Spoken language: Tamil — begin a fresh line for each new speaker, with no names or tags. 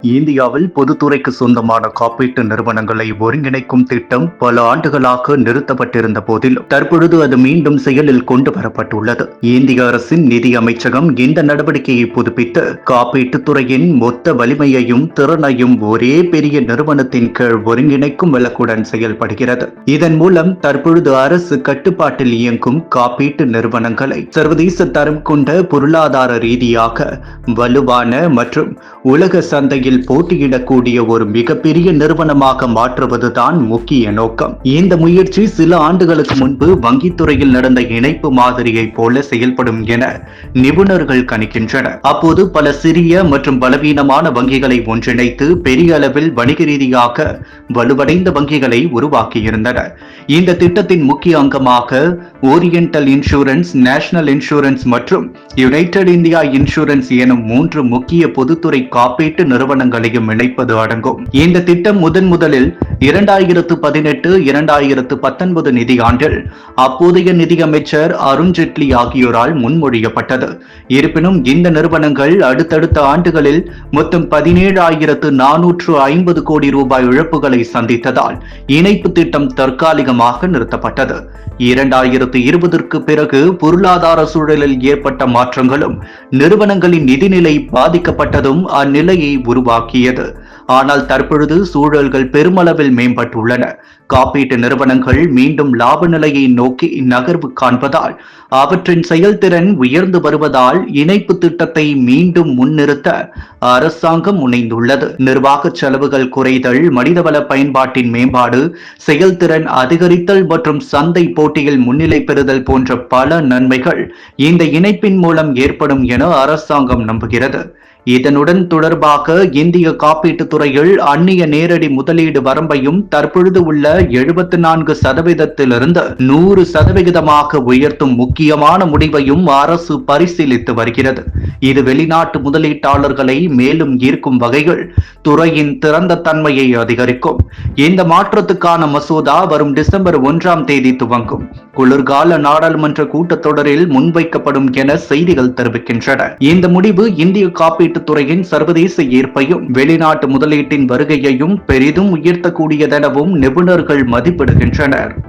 இந்தியாவில் பொதுத்துறைக்கு சொந்தமான காப்பீட்டு நிறுவனங்களை ஒருங்கிணைக்கும் திட்டம் பல ஆண்டுகளாக நிறுத்தப்பட்டிருந்த போதிலும் தற்பொழுது அது மீண்டும் செயலில் கொண்டு வரப்பட்டுள்ளது. இந்திய அரசின் நிதி அமைச்சகம் இந்த நடவடிக்கையை புதுப்பித்து காப்பீட்டுத் துறையின் மொத்த வலிமையையும் திறனையும் ஒரே பெரிய நிறுவனத்தின் கீழ் ஒருங்கிணைக்கும் இலக்குடன் செயல்படுகிறது. இதன் மூலம் தற்பொழுது அரசு கட்டுப்பாட்டில் இயங்கும் காப்பீட்டு நிறுவனங்களை சர்வதேச தரம் கொண்ட பொருளாதார ரீதியாக வலுவான மற்றும் உலக சந்தையில் போட்டியிடக்கூடிய ஒரு மிகப்பெரிய நிறுவனமாக மாற்றுவதுதான் முக்கிய நோக்கம். இந்த முயற்சி சில ஆண்டுகளுக்கு முன்பு வங்கித்துறையில் நடந்த இணைப்பு மாதிரியை போல செயல்படும் என நிபுணர்கள் கணிக்கின்றனர். அப்போது பல சிறிய மற்றும் பலவீனமான வங்கிகளை ஒன்றிணைத்து பெரிய அளவில் வணிக ரீதியாக வலுவடைந்த வங்கிகளை உருவாக்கியிருந்தனர். இந்த திட்டத்தின் முக்கிய அங்கமாக ஓரியண்டல் இன்சூரன்ஸ், நேஷனல் இன்சூரன்ஸ் மற்றும் யுனைடெட் இந்தியா இன்சூரன்ஸ் எனும் 3 முக்கிய பொதுத்துறை காப்பீட்டு நிறுவனங்களையும் இணைப்பது அடங்கும். இந்த திட்டம் முதலில் 2018-2019 நிதியாண்டில் அப்போதைய நிதியமைச்சர் அருண் ஜெட்லி ஆகியோரால் முன்மொழியப்பட்டது. இருப்பினும் இந்த நிறுவனங்கள் அடுத்தடுத்த ஆண்டுகளில் மொத்தம் 17,450 கோடி ரூபாய் இழப்புகளை சந்தித்ததால் இணைப்பு திட்டம் தற்காலிகமாக நிறுத்தப்பட்டது. 2020ற்கு பிறகு பொருளாதார சூழலில் ஏற்பட்ட மாற்றங்களும் நிறுவனங்களின் நிதிநிலை பாதிக்கப்பட்டதும் அந்நிலையை உருவாக்கியது. ஆனால் தற்பொழுது சூழல்கள் பெருமளவில் மேம்பட்டுள்ளன. காப்பீட்டு நிறுவனங்கள் மீண்டும் லாப நிலையை நோக்கி நகர்வு காண்பதால் அவற்றின் செயல்திறன் உயர்ந்து வருவதால் இணைப்பு திட்டத்தை மீண்டும் முன்னிறுத்த அரசாங்கம் முனைந்துள்ளது. நிர்வாக செலவுகள் குறைதல், மனிதவள பயன்பாட்டின் மேம்பாடு, செயல்திறன் அதிகரித்தல் மற்றும் சந்தை போட்டியில் முன்னிலை பெறுதல் போன்ற பல நன்மைகள் இந்த இணைப்பின் மூலம் ஏற்படும் என அரசாங்கம் நம்புகிறது. இதனுடன் தொடர்பாக இந்திய காப்பீட்டுத் துறையில் அந்நிய நேரடி முதலீடு வரம்பையும் தற்பொழுது உள்ள 74%-இலிருந்து 100% உயர்த்தும் முக்கியமான முடிவையும் அரசு பரிசீலித்து வருகிறது. இது வெளிநாட்டு முதலீட்டாளர்களை மேலும் ஈர்க்கும் வகையில் துறையின் திறந்த தன்மையை அதிகரிக்கும். இந்த மாற்றத்துக்கான மசோதா வரும் டிசம்பர் 1ஆம் தேதி துவங்கும். குளிர்கால நாடாளுமன்ற கூட்டத்தொடரில் முன்வைக்கப்படும் என செய்திகள் தெரிவிக்கின்றன. இந்த முடிவு இந்திய காப்பீட்டு துறையின் சர்வதேச ஈர்ப்பையும் வெளிநாட்டு முதலீட்டின் வருகையையும் பெரிதும் உயர்த்தக்கூடியதெனவும் நிபுணர்கள் மதிப்பிடுகின்றனர்.